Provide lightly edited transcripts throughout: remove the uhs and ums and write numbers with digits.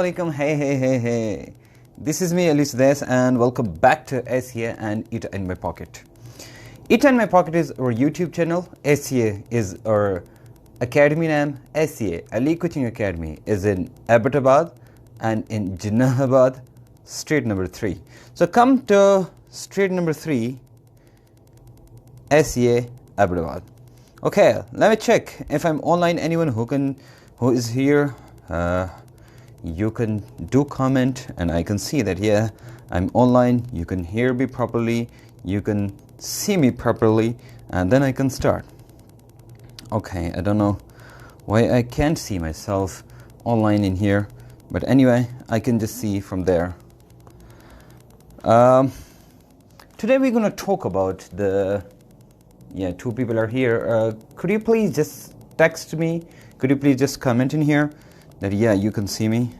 Assalamualaikum. Hey. This is me, Alice Des, and welcome back to ACA and ETEA in my pocket. ETEA in my pocket is our YouTube channel. ACA is our academy name. ACA-Ali Coaching Academy is in Abbottabad and in Jinnabad, street number 3. So come to street number 3, ACA Abbottabad. Okay, let me check if I'm online. Anyone who is here, you can do comment and I can see that, yeah, I'm online. You can hear me properly, you can see me properly, and then I can start. Okay, I don't know why I can't see myself online in here, but anyway, I can just see from there. Today we're going to talk about two people are here. Could you please just text me? Could you please just comment in here that, yeah, you can see me?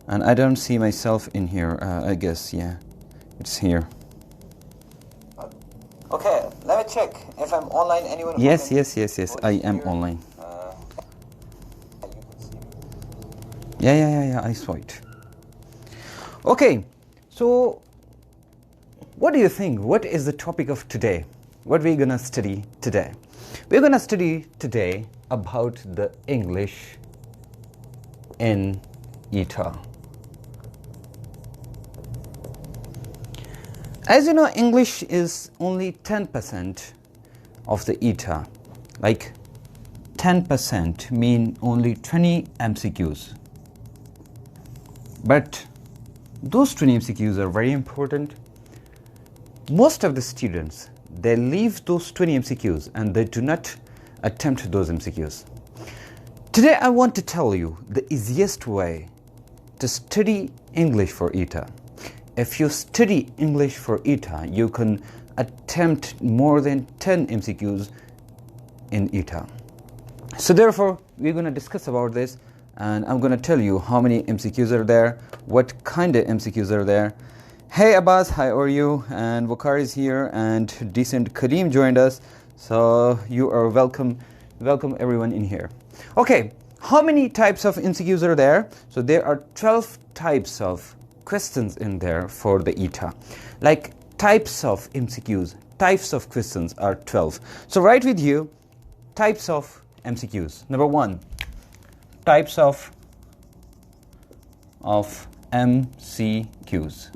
And I don't see myself in here. I guess, yeah, it's here. Okay, let me check if I'm online. Anyone? Yes, I am online. Yeah, I saw it. Okay, so what do you think? What is the topic of today? What we're gonna study today? We're gonna study today about the English in ETEA. As you know, English is only 10% of the ETEA. Like 10% mean only 20 MCQs. But those 20 MCQs are very important. Most of the students, they leave those 20 MCQs and they do not attempt those MCQs. Today I want to tell you the easiest way to study English for ETEA. If you study English for ETEA, you can attempt more than 10 MCQs in ETEA. So therefore, we're going to discuss about this, and I'm going to tell you how many MCQs are there, what kind of MCQs are there. Hey Abbas, how are you? And Wakar is here, and decent Kareem joined us. So you are welcome everyone in here. Okay, how many types of MCQs are there? So there are 12 types of questions in there for the ETEA. Like types of MCQs, types of questions are 12. So write with you types of MCQs. Number 1, types of MCQs.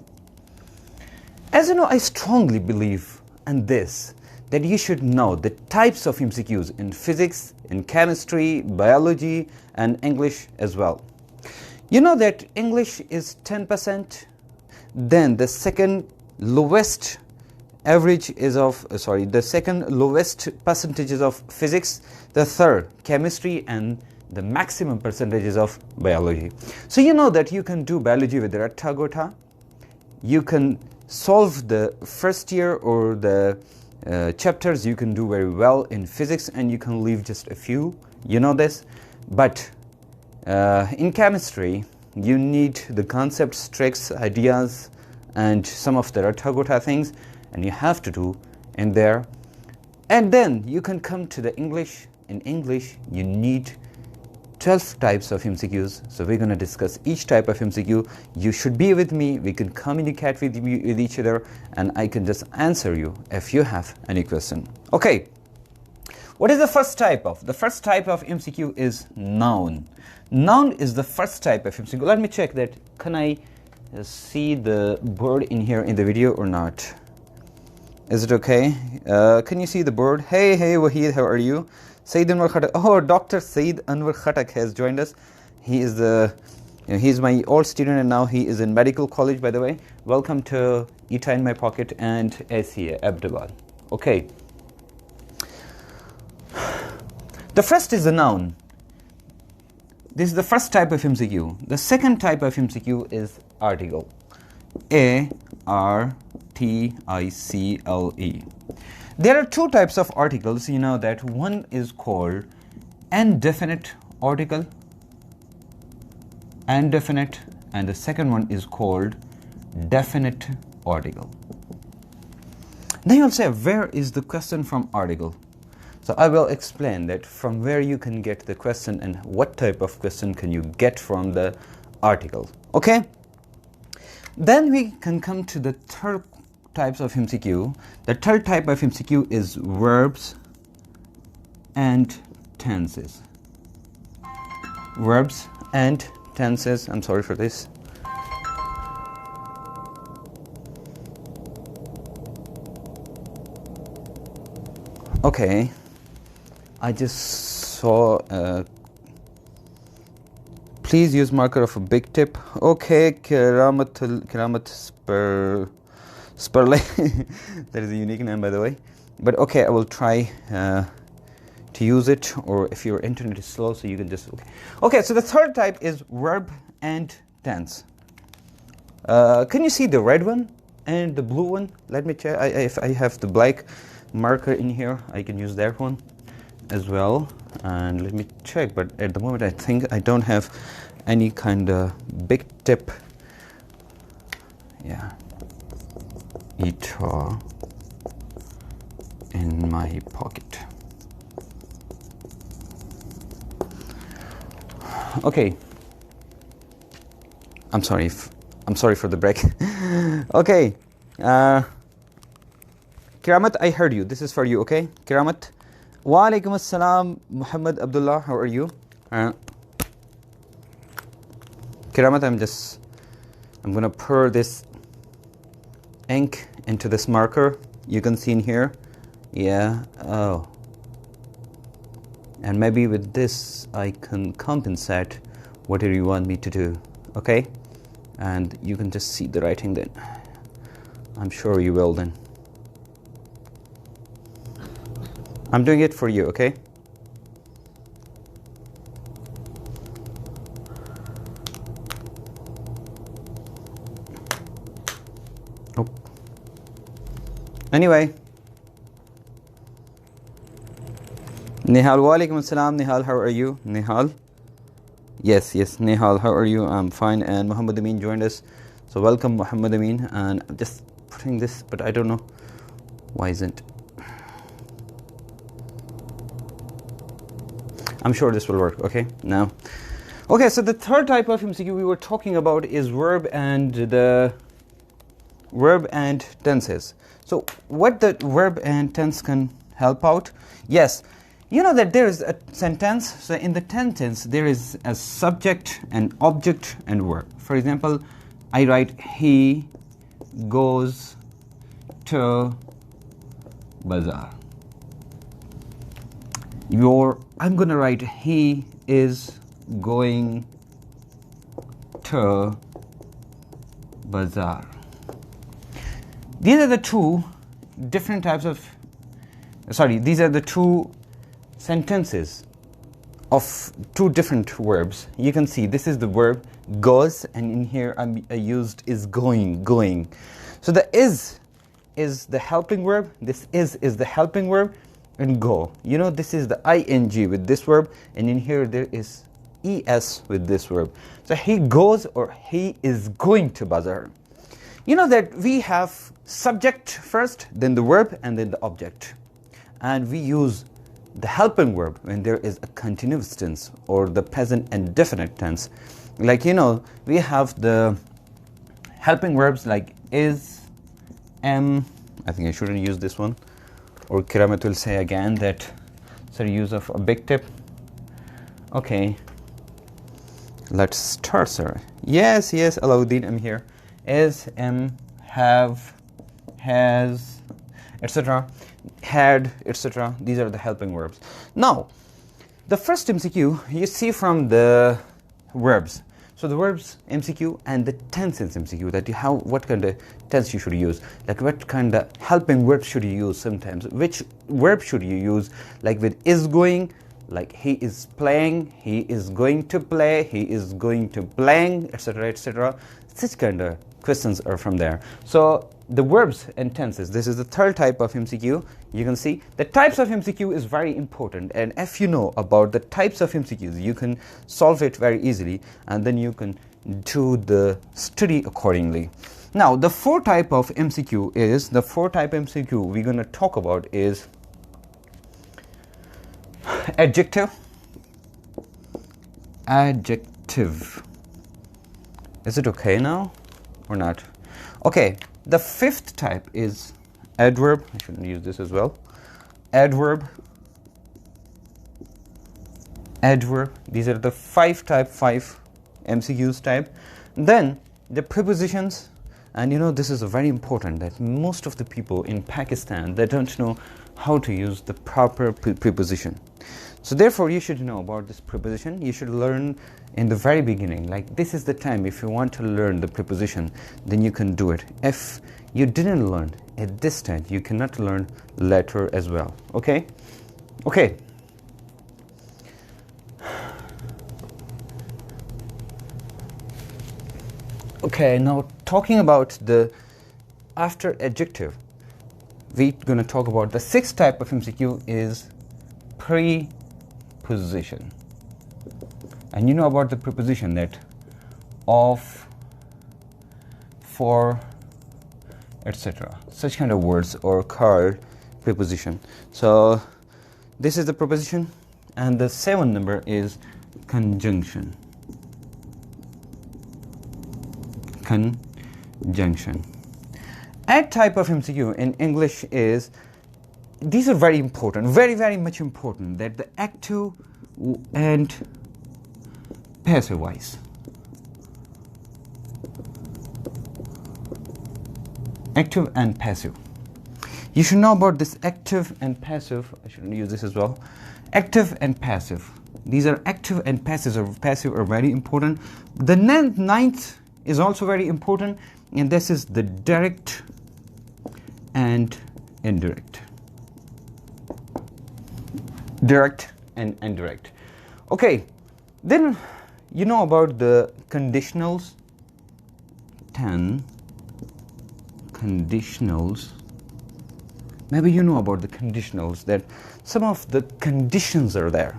As you know, I strongly believe in this, that you should know the types of MCQs in physics, in chemistry, biology, and English as well. You know that English is 10%, then the second lowest average is the second lowest percentages of physics, the third chemistry, and the maximum percentages of biology. So you know that you can do biology with ratta gotha. You can solve the first year or the chapters you can do very well in physics, and you can leave just a few, you know this. But in chemistry, you need the concepts, tricks, ideas, and some of the ratta gotha things, and you have to do in there. And then you can come to the English. In English, you need 12 types of MCQs. So we're going to discuss each type of MCQ. You should be with me. We can communicate with each other, and I can just answer you if you have any question. Okay. What is the first type of? The first type of MCQ is noun. Noun is the first type of MCQ. Let me check that. Can I see the board in here in the video or not? Is it okay? Can you see the board? Hey, Wahid, how are you? Saeed Anwar Khatak. Oh, Dr. Saeed Anwar Khatak has joined us. He is he's my old student, and now he is in medical college, by the way. Welcome to ETEA in my pocket and ACA Abbottabad. Okay. The first is a noun. This is the first type of MCQ. The second type of MCQ is article. A-R-T-I-C-L-E. There are two types of articles. You know that one is called indefinite article, indefinite, and the second one is called definite article. Then you'll say, where is the question from article? So I will explain that from where you can get the question and what type of question can you get from the article. Okay, then we can come to the third types of MCQ. The third type of MCQ is verbs and tenses. Verbs and tenses. I'm sorry for this. Okay, I just saw please use marker of a big tip. Okay, Kiramat Sperle. That is a unique name, by the way. But okay, I will try to use it, or if your internet is slow, so you can just okay. So the third type is verb and tense. Can you see the red one and the blue one? Let me check. If I have the black marker in here, I can use that one as well. And let me check, but at the moment I think I don't have any kind of big tip. Yeah, ETEA in my pocket. Okay, I'm sorry for the break. Okay, Kiramat, I heard you. This is for you, okay? Kiramat. Wa alaikum assalam, Muhammad Abdullah. How are you? Kiramat, I'm gonna pour this ink into this marker. You can see in here. Yeah. Oh. And maybe with this I can compensate whatever you want me to do. Okay? And you can just see the writing then. I'm sure you will then. I'm doing it for you, okay? Oh. Anyway. Nihal, wa alaikum assalam. Nihal, how are you? Nihal? Yes, Nihal, how are you? I'm fine. And Muhammad Amin joined us. So welcome, Muhammad Amin. And I'm just putting this, but I don't know why isn't. I'm sure this will work, okay? Now, okay, so the third type of MCQ we were talking about is verb and tenses. So what the verb and tense can help out? Yes, you know that there is a sentence. So in the sentence, there is a subject, an object, and verb. For example, I write, he goes to bazaar. I'm gonna write, he is going to bazaar. These are the two different types of, these are the two sentences of two different verbs. You can see this is the verb goes, and in here I used is going. So the is the helping verb, this is the helping verb, and go. You know, this is the ing with this verb, and in here there is es with this verb. So he goes or he is going to bazaar. You know that we have subject first, then the verb, and then the object. And we use the helping verb when there is a continuous tense or the present indefinite tense. Like, you know, we have the helping verbs like is, am. I think I shouldn't use this one. Or Kiramat will say again that it's a use of a big tip. Okay, let's start, sir. Yes, Alauddin, I'm here. Is, am, have, has, etc. Had, etc. These are the helping verbs. Now, the first MCQ you see from the verbs. So the verbs MCQ and the tenses MCQ, that you have what kind of tense you should use, like what kind of helping verb should you use sometimes, which verb should you use, like with is going, like he is playing, he is going to play, he is going to playing, etc., etc. Such kind of questions are from there. So the verbs and tenses, this is the third type of MCQ. You can see the types of MCQ is very important, and if you know about the types of MCQs, you can solve it very easily, and then you can do the study accordingly. Now the fourth type of MCQ we're going to talk about is adjective. Is it okay now or not? Okay, the fifth type is adverb. I shouldn't use this as well. Adverb. Adverb. These are the five MCQs type. Then the prepositions, and you know this is very important that most of the people in Pakistan, they don't know how to use the proper preposition. So therefore you should know about this preposition. You should learn in the very beginning, like this is the time if you want to learn the preposition, then you can do it. If you didn't learn at this time, you cannot learn later as well. Okay? Okay. Okay, now talking about the after adjective, we're going to talk about the sixth type of MCQ is preposition. And you know about the preposition that of, for, etc. Such kind of words or called preposition. So this is the preposition, and the seventh number is conjunction. Conjunction. A type of MCQ in English is, these are very important, very much important, that the active and passive voice. Active and passive. You should know about this active and passive. I shouldn't use this as well. Active and passive. These are active and passive are very important. The ninth is also very important, and this is the direct and indirect. Direct and indirect. Okay, then you know about the conditionals. 10 conditionals. Maybe you know about the conditionals, that some of the conditions are there.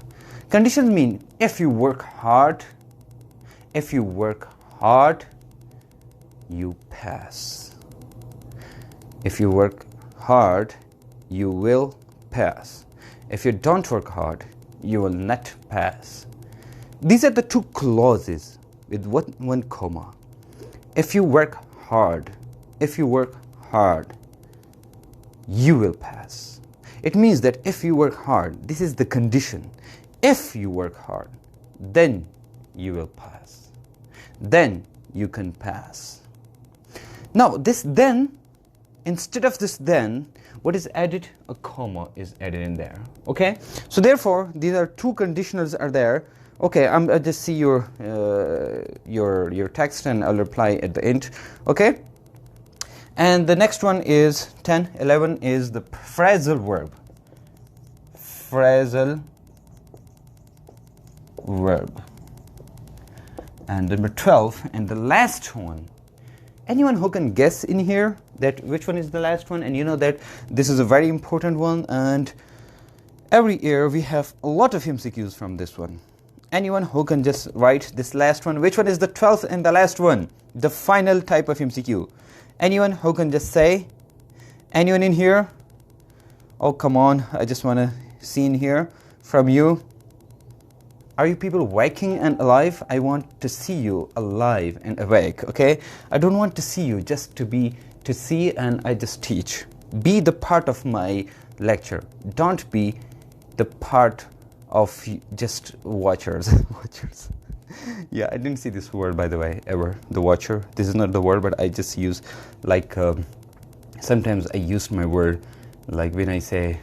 Conditions mean if you work hard, you pass. If you work hard, you will pass. If you don't work hard, you will not pass. These are the two clauses with one comma. If you work hard, you will pass. It means that if you work hard, this is the condition. If you work hard, then you will pass. Then you can pass. Now this then, instead of this then, what is added? A comma is added in there. Okay? So therefore, these are two conditionals are there. Okay, I'll just see your text and I'll reply at the end. Okay? And the next one is 10, 11 is the phrasal verb. Phrasal verb. And number 12, and the last one. Anyone who can guess in here that which one is the last one? And you know that this is a very important one, and every year we have a lot of MCQs from this one. Anyone who can just write this last one, which one is the 12th and the last one? The final type of MCQ. Anyone who can just say? Anyone in here? Oh, come on, I just want to see in here from you. Are you people waking and alive? I want to see you alive and awake, okay? I don't want to see you just to see and I just teach. Be the part of my lecture. Don't be the part of just watchers. Watchers. Yeah, I didn't see this word, by the way, ever. The watcher. This is not the word, but I just use like sometimes I use my word like when I say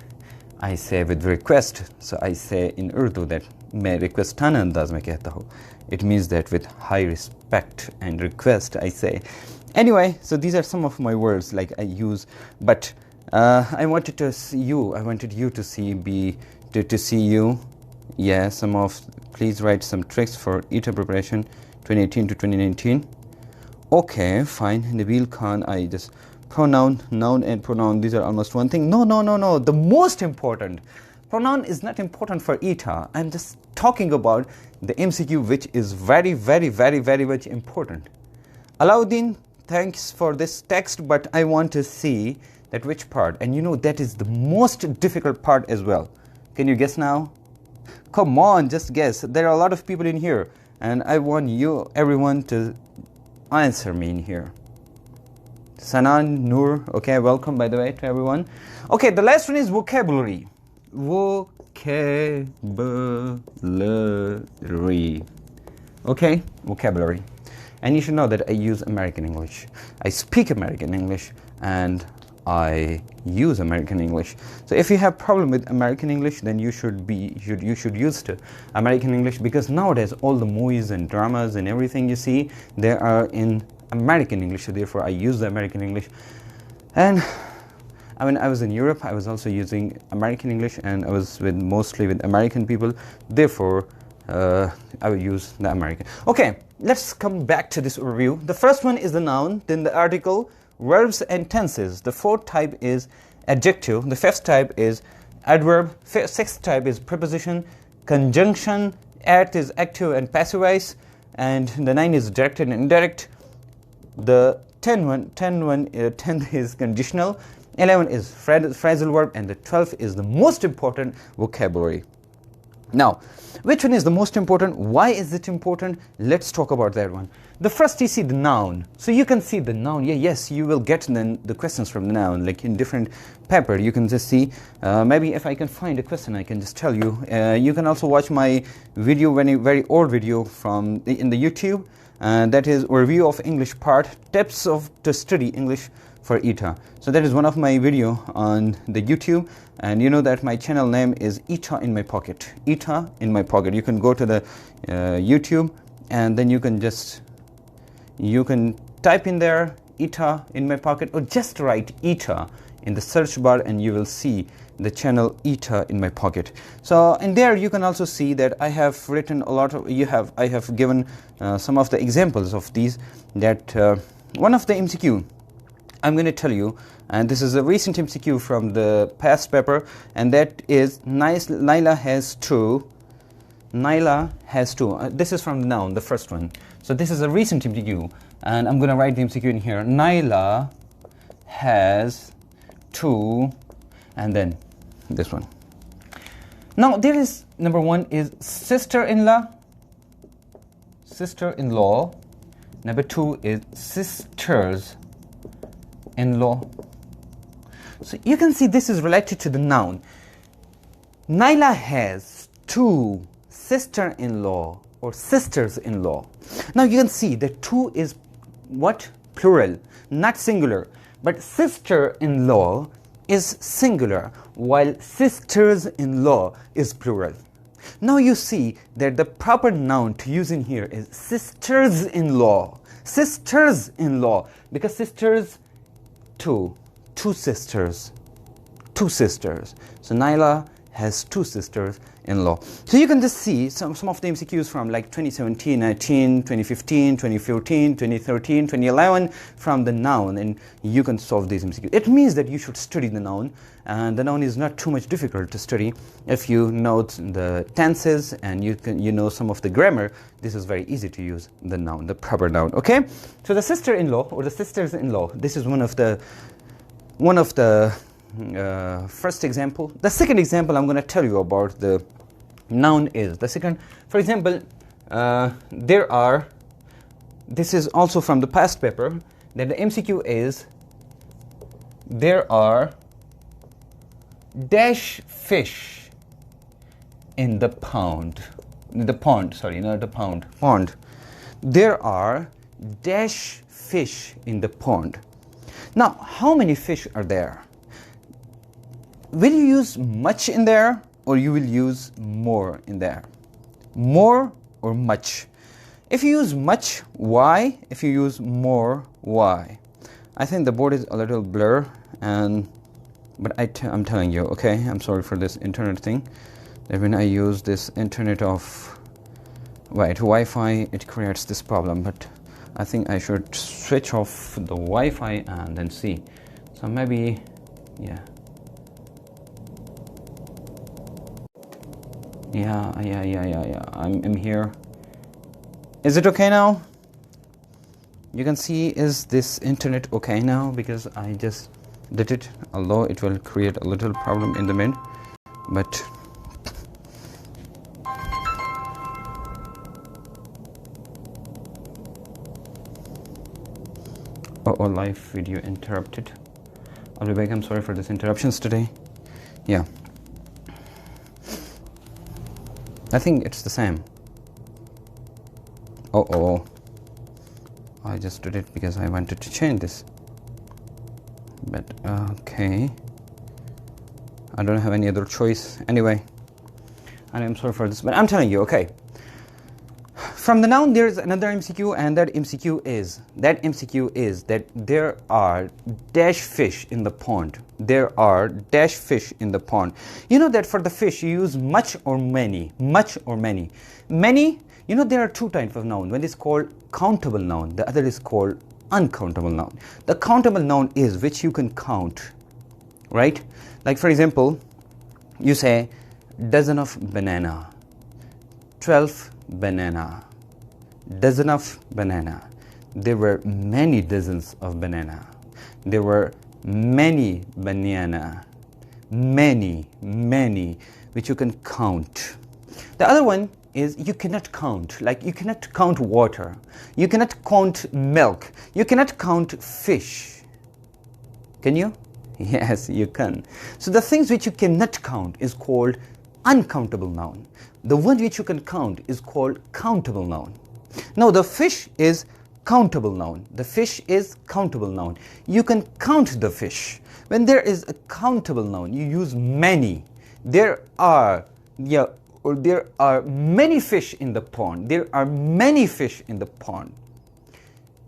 with request. So I say in Urdu that मैं requestan अंदाज में कहता हूँ. It means that with high respect and request I say. Anyway, so these are some of my words like I use, but I wanted to see you. I wanted you to see to see you. Yeah, please write some tricks for ETEA preparation 2018 to 2019. Okay, fine. Nabil Khan, I just pronoun, noun and pronoun, these are almost one thing. No. The most important. Pronoun is not important for ETEA. I'm just talking about the MCQ, which is very much important. Alauddin, thanks for this text, but I want to see that which part. And you know that is the most difficult part as well. Can you guess now? Come on, just guess. There are a lot of people in here, and I want everyone to answer me in here. Sanan, Noor, okay, welcome by the way to everyone. Okay, the last one is vocabulary. Vocabulary. Okay, vocabulary. And you should know that I use American English. I speak American English and I use American English. So if you have problem with American English, then you should use to American English, because nowadays all the movies and dramas and everything you see, they are in American English. So therefore I use the American English. And I mean, I was in Europe, I was also using American English, and I was mostly with American people. Therefore I will use the American. Okay, let's come back to this overview. The first one is the noun, then the article, verbs and tenses. The fourth type is adjective. The fifth type is adverb. Sixth type is preposition, conjunction. Eighth is active and passive voice, and the ninth is direct and indirect. The 10th is conditional. 11 is phrasal verb, and the 12th is the most important, vocabulary. Now, which one is the most important? Why is it important? Let's talk about that one. The first, you see the noun. So you can see the noun. Yeah, yes, you will get then the questions from the noun, like in different paper. You can just see. Maybe if I can find a question, I can just tell you. You can also watch my video, very old video from in the YouTube. That is review of English part, tips to study English for ETEA. So that is one of my video on the YouTube, and you know that my channel name is ETEA in my pocket. ETEA in my pocket. You can go to the YouTube, and then you can type in there ETEA in my pocket, or just write ETEA in the search bar, and you will see the channel ETEA in my pocket. So in there you can also see that I have written a lot of, I have given some of the examples of these. That one of the MCQ I'm going to tell you, and this is a recent MCQ from the past paper, and that is Naila has two. Naila has two. This is from the noun, the first one. So this is a recent MCQ, and I'm going to write the MCQ in here. Naila has two, and then this one. Now there is, number one is sister-in-law. Sister-in-law. Number two is sisters-in-law. So you can see this is related to the noun. Naila has two sister-in-law or sisters-in-law. Now you can see that two is what? Plural, not singular. But sister-in-law is singular, while sisters-in-law is plural. Now you see that the proper noun to use in here is sisters-in-law. Sisters-in-law, because sisters, two sisters. So Naila has two sisters-in-law. So you can just see some of the MCQs from like 2017, 19, 2015, 2014, 2013, 2011 from the noun, and you can solve these MCQs. It means that you should study the noun, and the noun is not too much difficult to study. If you know the tenses and you know some of the grammar, this is very easy to use the noun, the proper noun. Okay, so the sister-in-law or the sisters-in-law, this is one of the first example. The second example I'm going to tell you about the noun is the second. For example, this is also from the past paper, that the MCQ is there are dash fish in the pond. The pond, sorry, not the pound. Pond. There are dash fish in the pond. Now, how many fish are there? Will you use much in there, or you will use more in there? More or much? If you use much, why? If you use more, why? I think the board is a little blur, but I'm telling you, okay? I'm sorry for this internet thing. That when I use this internet of Wi-Fi, it creates this problem. But I think I should switch off the Wi-Fi and then see. So maybe, yeah. Yeah. I'm here. Is it okay now? You can see, is this internet okay now? Because I just did it, although it will create a little problem in the mid, but Oh, live video interrupted. I'll be back. I'm sorry for these interruptions today. Yeah. I think it's the same. Oh. I just did it because I wanted to change this. But, okay. I don't have any other choice. Anyway. And I'm sorry for this. But I'm telling you, okay. From the noun, there is another MCQ, and that MCQ is that there are dash fish in the pond. There are dash fish in the pond. You know that for the fish, you use much or many. Much or many. Many, you know, there are two types of noun. One is called countable noun. The other is called uncountable noun. The countable noun is which you can count, right? Like, for example, you say, dozen of banana, 12 banana, dozen of banana. There were many dozens of banana. There were many banana. Many, which you can count. The other one is you cannot count. Like, you cannot count water. You cannot count milk. You cannot count fish. Can you? Yes, you can. So the things which you cannot count is called uncountable noun. The one which you can count is called countable noun. Now the fish is countable noun. The fish is countable noun. You can count the fish. When there is a countable noun, you use many. There are many fish in the pond. There are many fish in the pond.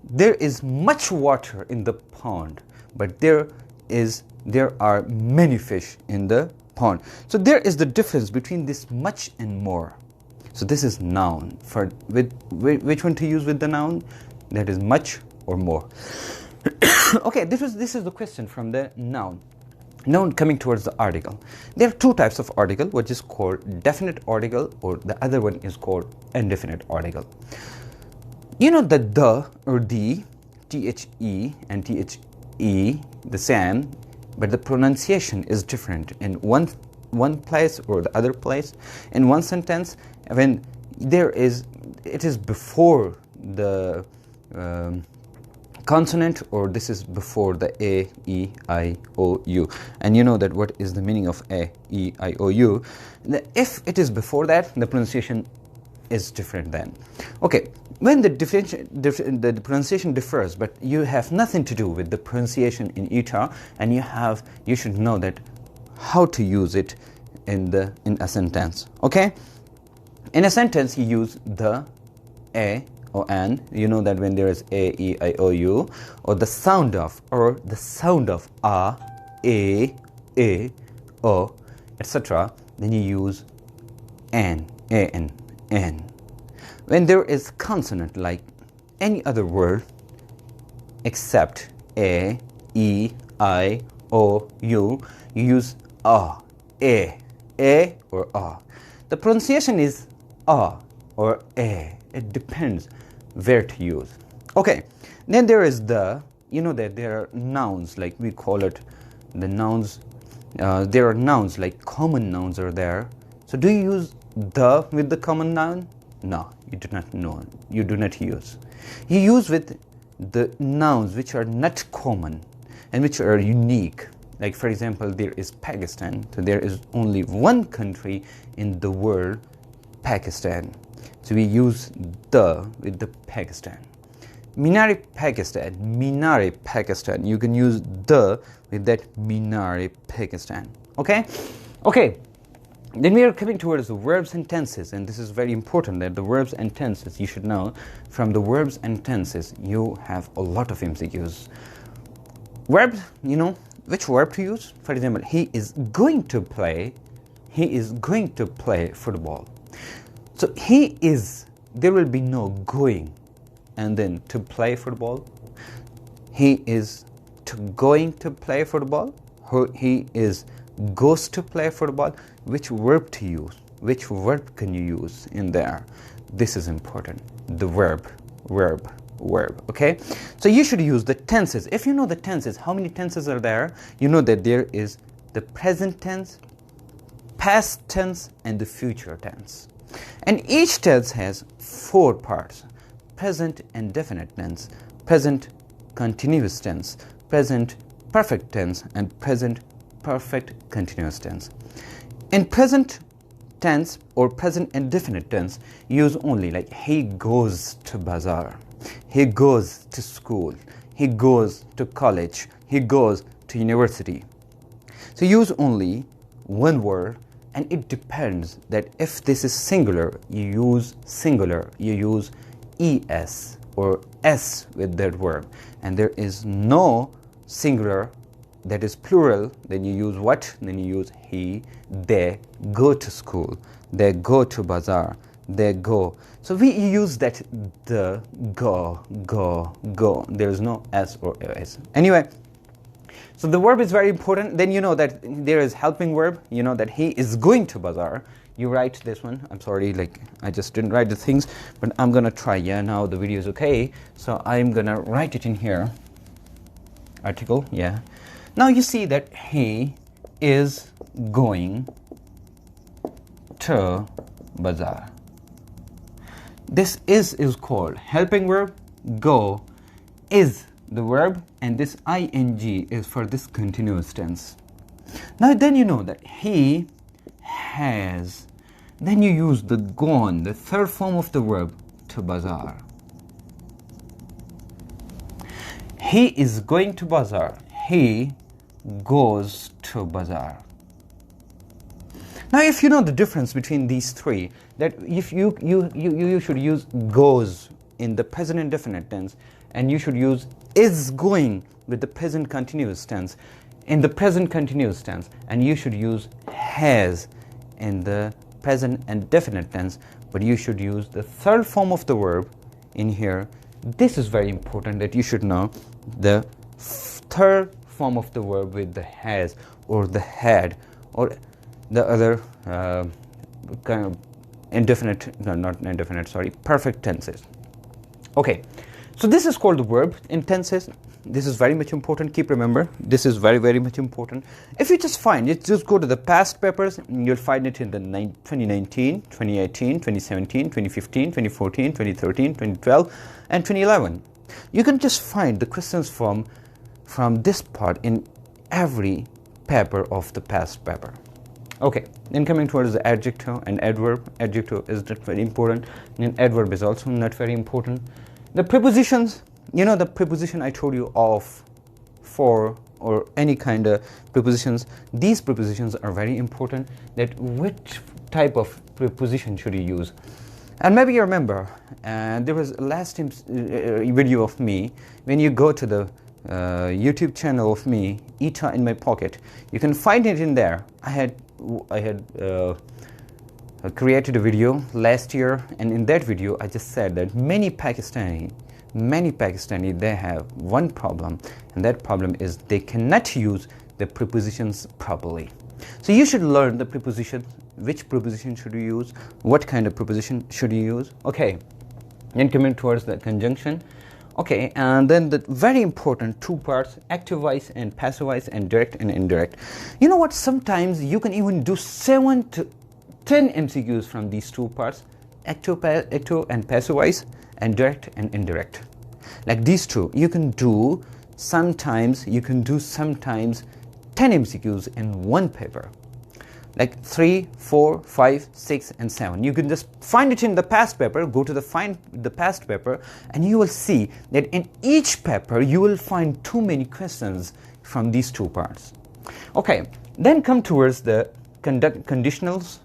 There is much water in the pond, but there are many fish in the pond. So there is the difference between this much and more. So this is noun. For which one to use with the noun? That is much or more. Okay, this is the question from the noun. Noun coming towards the article. There are two types of article, which is called definite article, or the other one is called indefinite article. You know that the or the, the and the, the same, but the pronunciation is different in one place or the other place. In one sentence, when it is before the consonant, or this is before the A, E, I, O, U. And you know that what is the meaning of A, E, I, O, U. If it is before that, the pronunciation is different then. Okay, when the pronunciation differs, but you have nothing to do with the pronunciation in ETEA, and you should know that how to use it in a sentence. Okay, in a sentence you use the A or an. You know that when there is A, E, I, O, U, or the sound of a, o, etc., then you use an, an. When there is consonant like any other word except A, E, I, O, U, you use a or a. The pronunciation is a or a. It depends where to use. Okay, then there is the, you know that there are nouns, like we call it the nouns. There are nouns like common nouns are there. So do you use the with the common noun? No, you do not know. You do not use. You use with the nouns which are not common and which are unique. Like, for example, there is Pakistan. So there is only one country in the world, Pakistan. So we use the with the Pakistan. Minari Pakistan. You can use the with that Minari Pakistan. Okay? Okay. Then we are coming towards the verbs and tenses, and this is very important that the verbs and tenses, you should know. From the verbs and tenses, you have a lot of MCQs. Verbs, you know, which verb to use? For example, he is going to play football. So there will be no going and then to play football. He is going to play football. He goes to play football. Which verb to use? Which verb can you use in there? This is important. The verb. Okay? So you should use the tenses. If you know the tenses, how many tenses are there? You know that there is the present tense, past tense, and the future tense. And each tense has 4 parts: present and definite tense, present continuous tense, present perfect tense, and present perfect continuous tense. In present tense or present indefinite tense, use only like he goes to bazaar, he goes to school, he goes to college, he goes to university. So use only one word, and it depends that if this is singular, you use singular, you use es or s with that verb, and there is no singular that is plural, then you use what? Then you use he, they go to school, they go to bazaar, they go. So we use that the go. There is no s or s. Anyway, so the verb is very important. Then you know that there is helping verb. You know that he is going to bazaar. You write this one. I'm sorry, like I just didn't write the things, but I'm gonna try. Yeah, now the video is okay, so I'm gonna write it in here. Article, yeah. Now you see that he is going to bazaar. This is called helping verb. Go is the verb, and this ing is for this continuous tense. Now then you know that he has, then you use the gone, the third form of the verb, to bazaar. He is going to bazaar. He goes to bazaar. Now if you know the difference between these three, that if you should use goes in the present indefinite tense, and you should use is going with the present continuous tense in the present continuous tense, and you should use has in the present indefinite tense, but you should use the third form of the verb in here. This is very important that you should know the third form of the verb with the has or the had or the other kind of indefinite, no, not indefinite, sorry, perfect tenses. Okay, so this is called the verb in tenses. This is very much important. Keep remember, this is very, very much important. If you just find it, just go to the past papers, you'll find it in the 2019, 2018, 2017, 2015, 2014, 2013, 2012, and 2011. You can just find the questions from this part in every paper of the past paper. Okay, then coming towards the adjective and adverb. Adjective is not very important, and adverb is also not very important. The prepositions, you know the preposition I told you of, for, or any kind of prepositions. These prepositions are very important, that which type of preposition should you use. And maybe you remember, there was last video of me, when you go to the YouTube channel of me, ETEA in my pocket, you can find it in there. I had created a video last year, and in that video I just said that many Pakistani, they have one problem, and that problem is they cannot use the prepositions properly. So you should learn the prepositions, which preposition should you use, what kind of preposition should you use. Okay, then coming towards the conjunction. Okay, and then the very important two parts, active voice and passive voice, and direct and indirect. You know what, sometimes you can even do 7 to 10 MCQs from these two parts, active and passive voice, and direct and indirect. Like these two, you can do sometimes 10 MCQs in one paper. Like 3, 4, 5, 6, and 7. You can just find it in the past paper, go to the find the past paper, and you will see that in each paper you will find too many questions from these two parts. Okay, then come towards the conditionals.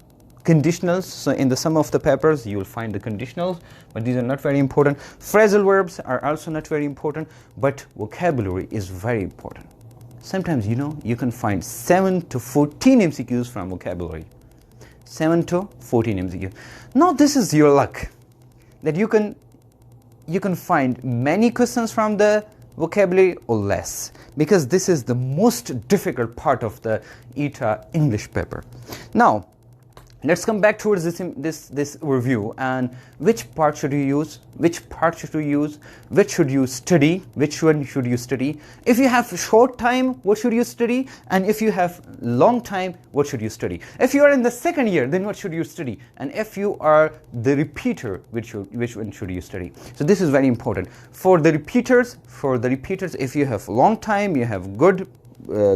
So in the some of the papers you will find the conditionals, but these are not very important. Phrasal verbs are also not very important, but vocabulary is very important. Sometimes, you know, you can find 7 to 14 MCQs from vocabulary. 7 to 14 MCQs. Now this is your luck, that you can find many questions from the vocabulary or less, because this is the most difficult part of the ETEA English paper. Now, Let's come back towards this review, and which part should you use, which should you study, which one should you study. If you have short time, what should you study, and if you have long time, what should you study. If you are in the second year, then what should you study, and if you are the repeater, which one should you study. So this is very important for the repeaters. If you have long time, you have good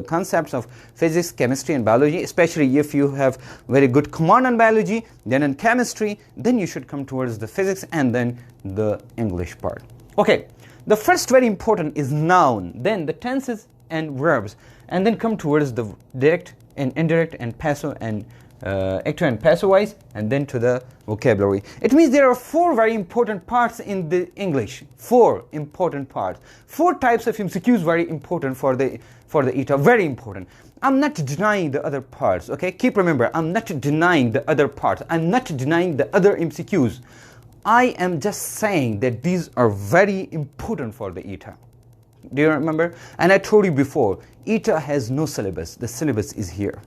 concepts of physics, chemistry and biology, especially if you have very good command on biology, then in chemistry, then you should come towards the physics and then the English part. Okay, the first very important is noun, then the tenses and verbs, and then come towards the direct and indirect and passive and active and passive voice, and then to the vocabulary. It means there are 4 very important parts in the English. 4 important parts. 4 types of MCQs very important for the ETEA. Very important. I'm not denying the other parts. Okay, keep remember. I'm not denying the other parts. I'm not denying the other MCQs. I am just saying that these are very important for the ETEA. Do you remember? And I told you before, ETEA has no syllabus. The syllabus is here.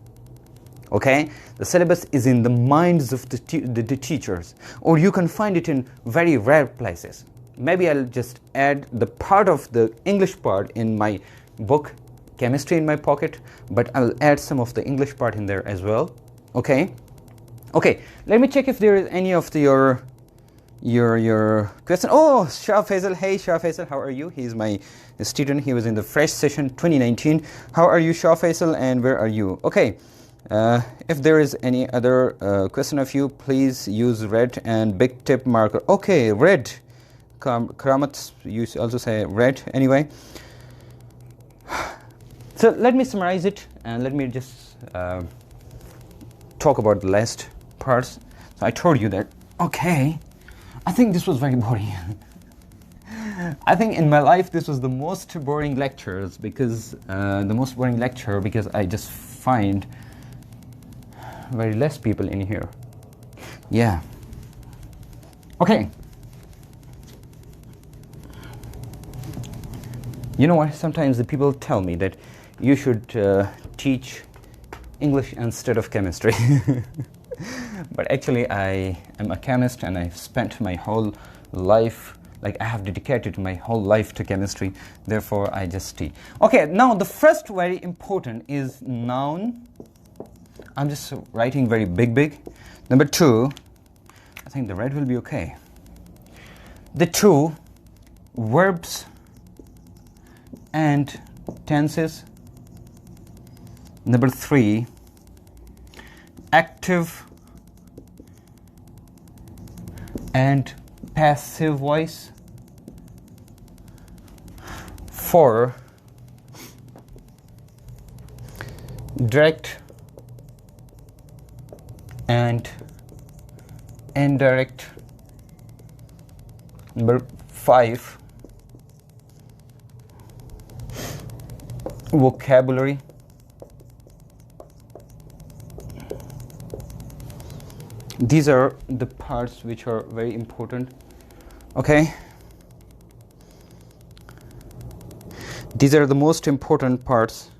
Okay, the syllabus is in the minds of the teachers, or you can find it in very rare places. Maybe I'll just add the part of the English part in my book, Chemistry in my pocket, but I'll add some of the English part in there as well. Okay, let me check if there is any of your question. Oh, Shah Faisal. Hey Shah Faisal, how are you? He's my student. He was in the fresh session 2019. How are you, Shah Faisal, and where are you? Okay. If there is any other question of you, please use red and big tip marker. Okay, red. Karamat, you also say red. Anyway, so let me summarize it and let me just talk about the last parts. So I told you that. Okay, I think this was very boring. I think in my life this was the most boring lectures because I just find very less people in here. Yeah. Okay. You know what? Sometimes the people tell me that you should teach English instead of chemistry. But actually I am a chemist and I've spent my whole life, like I have dedicated my whole life to chemistry. Therefore I just teach. Okay, now the first very important is noun. I'm just writing very big. Number 2, I think the red will be okay. The 2, verbs and tenses. Number 3, active and passive voice. 4, direct and indirect. Number 5, vocabulary. These are the parts which are very important. Okay, these are the most important parts.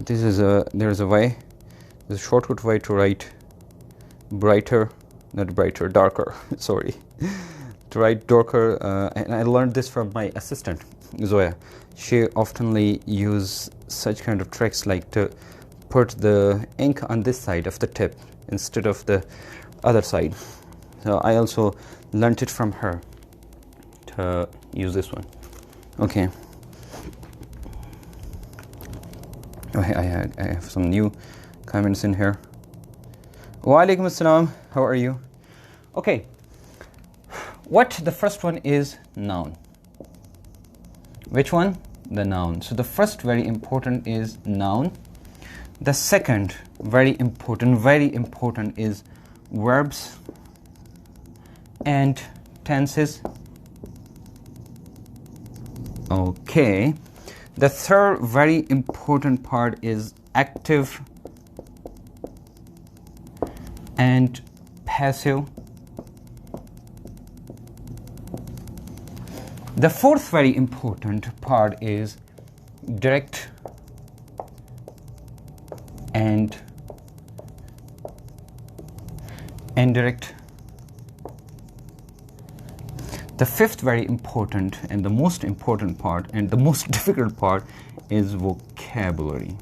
There's a shortcut way to write darker. Sorry, to write darker. And I learned this from my assistant Zoya. She oftenly use such kind of tricks, like to put the ink on this side of the tip instead of the other side. So I also learned it from her to use this one. Okay. Okay, I have some new comments in here. Wa alaikum assalam. How are you? Okay. What the first one is noun. Which one? The noun. So the first very important is noun. The second very important is verbs and tenses. Okay. The third very important part is active and passive. The fourth very important part is direct and indirect. The fifth very important and the most important part and the most difficult part is vocabulary.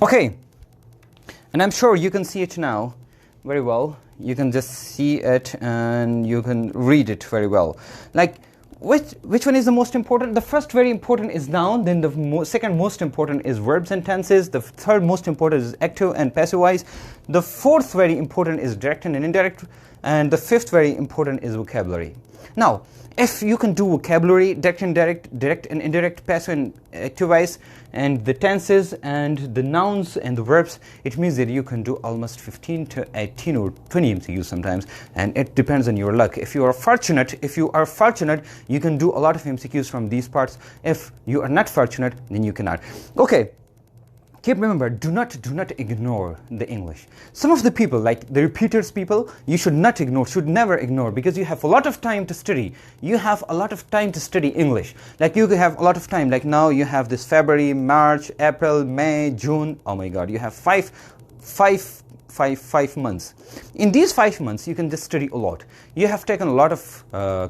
Okay, and I'm sure you can see it now very well. You can just see it and you can read it very well. Like, which one is the most important? The first very important is noun, then the second most important is verbs and tenses, the third most important is active and passive voice, the fourth very important is direct and indirect, and the fifth very important is vocabulary. Now, if you can do vocabulary, direct and indirect, direct and indirect, passive and active voice, and the tenses and the nouns and the verbs, it means that you can do almost 15 to 18 or 20 MCQs sometimes, and it depends on your luck. If you are fortunate, you can do a lot of MCQs from these parts. If you are not fortunate, then you cannot. Okay. Keep remember, do not ignore the English. Some of the people, like the repeaters people, you should never ignore, because you have a lot of time to study. You have a lot of time to study English. Like you have a lot of time, like now you have this February, March, April, May, June. Oh my God, you have five months. In these 5 months, you can just study a lot. You have taken a lot of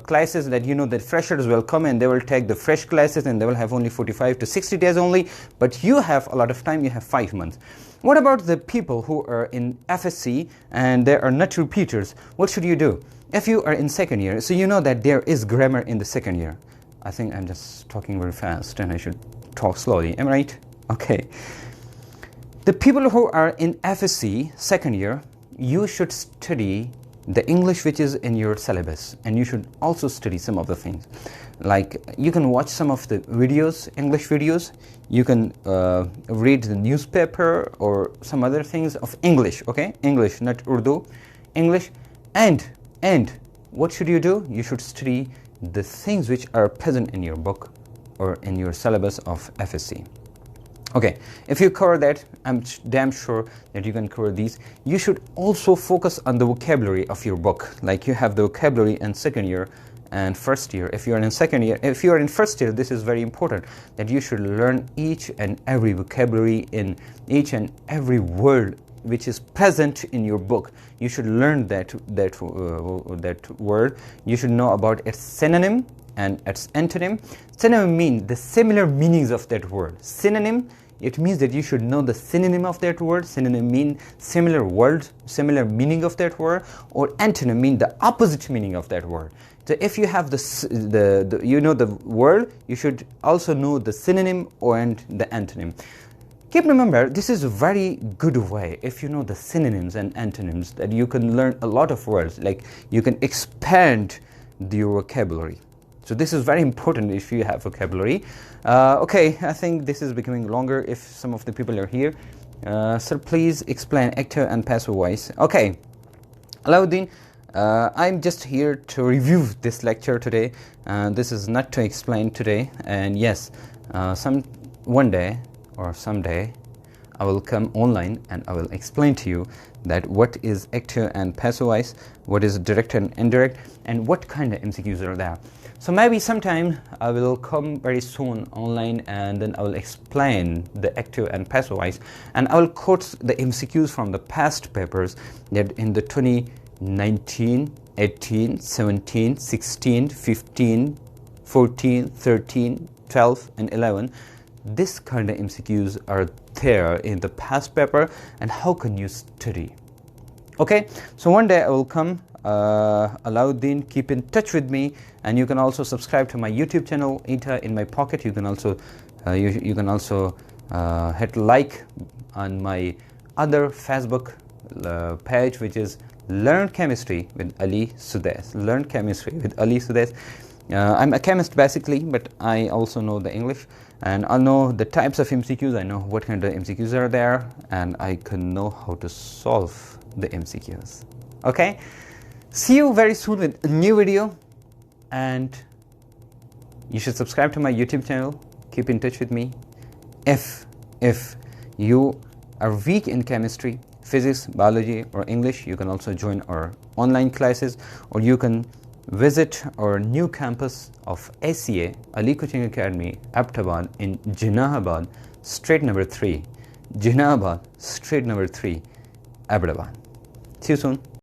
classes that you know that freshers will come and they will take the fresh classes and they will have only 45 to 60 days only, but you have a lot of time. You have 5 months. What about the people who are in FSC and they are not repeaters? What should you do? If you are in second year, so you know that there is grammar in the second year. I think I'm just talking very fast and I should talk slowly. Am I right? Okay. The people who are in FSC second year, you should study the English which is in your syllabus, and you should also study some of the things. Like you can watch some of the videos, English videos, you can read the newspaper or some other things of English, okay? English, not Urdu, English. And what should you do? You should study the things which are present in your book or in your syllabus of FSC. Okay, if you cover that, I'm damn sure that you can cover these. You should also focus on the vocabulary of your book. Like you have the vocabulary in second year and first year. If you are in second year, if you are in first year, this is very important that you should learn each and every vocabulary in each and every word which is present in your book. You should learn that word. You should know about its synonym and its antonym. Synonym means the similar meanings of that word. Synonym, it means that you should know the synonym of that word. Synonym means similar word, similar meaning of that word, or antonym means the opposite meaning of that word. So if you have you know the word, you should also know the synonym and the antonym. Keep remember, this is a very good way if you know the synonyms and antonyms that you can learn a lot of words, like you can expand your vocabulary. So this is very important if you have vocabulary. Okay, I think this is becoming longer if some of the people are here. Sir, please explain active and passive voice. Okay, Alauddin, I'm just here to review this lecture today. This is not to explain today. And yes, one day or someday, I will come online and I will explain to you that what is active and passive voice, what is direct and indirect, and what kind of MCQs are there. So maybe sometime I will come very soon online and then I will explain the active and passive voice, and I will quote the MCQs from the past papers that in the 2019, 18, 17, 16, 15, 14, 13, 12 and 11. This kind of MCQs are there in the past paper, and how can you study? Okay, so one day I will come. Alauddin, keep in touch with me, and you can also subscribe to my YouTube channel, ETEA in my pocket. You can also hit like on my other Facebook page, which is Learn Chemistry with Ali Sudais. Learn Chemistry with Ali Sudais. I'm a chemist basically, but I also know the English, and I know the types of MCQs. I know what kind of MCQs are there, and I can know how to solve the MCQs. Okay, see you very soon with a new video, and you should subscribe to my YouTube channel. Keep in touch with me. If you are weak in chemistry, physics, biology or English, you can also join our online classes, or you can Visit our new campus of ACA-Ali Coaching Academy, Aptabad in Jinnabad, Street number 3. Jinnabad, Street number 3, Aptabad. See you soon.